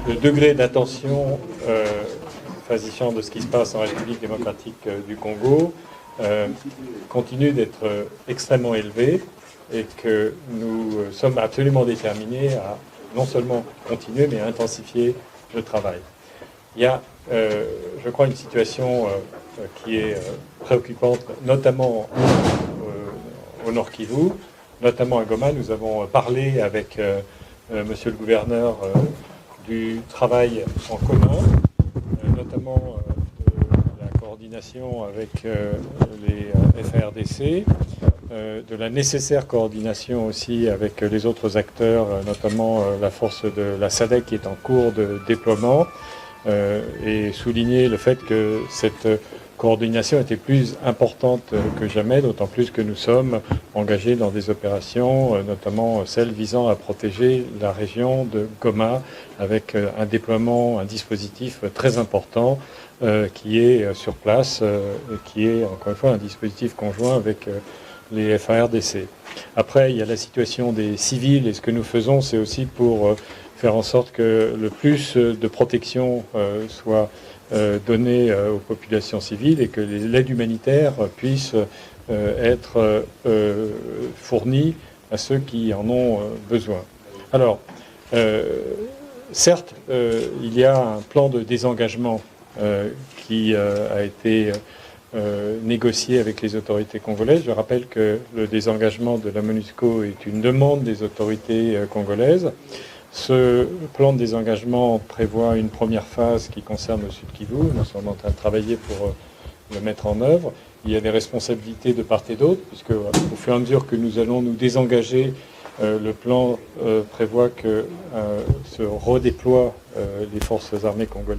le degré d'attention s'agissant de ce qui se passe en République démocratique du Congo continue d'être extrêmement élevé et que nous sommes absolument déterminés à non seulement continuer mais à intensifier le travail. Il y a, je crois, une situation qui est préoccupante, notamment au Nord Kivu, notamment à Goma. Nous avons parlé avec monsieur le gouverneur du travail en commun, notamment de la coordination avec les FARDC, de la nécessaire coordination aussi avec les autres acteurs, notamment la force de la SADC qui est en cours de déploiement, et souligner le fait que cette coordination était plus importante que jamais, d'autant plus que nous sommes engagés dans des opérations, notamment celles visant à protéger la région de Goma, avec un déploiement, un dispositif très important qui est sur place, qui est encore une fois un dispositif conjoint avec les FARDC. Après, il y a la situation des civils, et ce que nous faisons, c'est aussi pour faire en sorte que le plus de protection soit donnée aux populations civiles et que l'aide humanitaire puisse être fournie à ceux qui en ont besoin. Alors, certes, il y a un plan de désengagement qui a été négocié avec les autorités congolaises. Je rappelle que le désengagement de la MONUSCO est une demande des autorités congolaises. Ce plan de désengagement prévoit une première phase qui concerne le Sud Kivu. Nous sommes en train de travailler pour le mettre en œuvre. Il y a des responsabilités de part et d'autre, puisque au fur et à mesure que nous allons nous désengager, le plan prévoit que se redéploient les forces armées congolaises.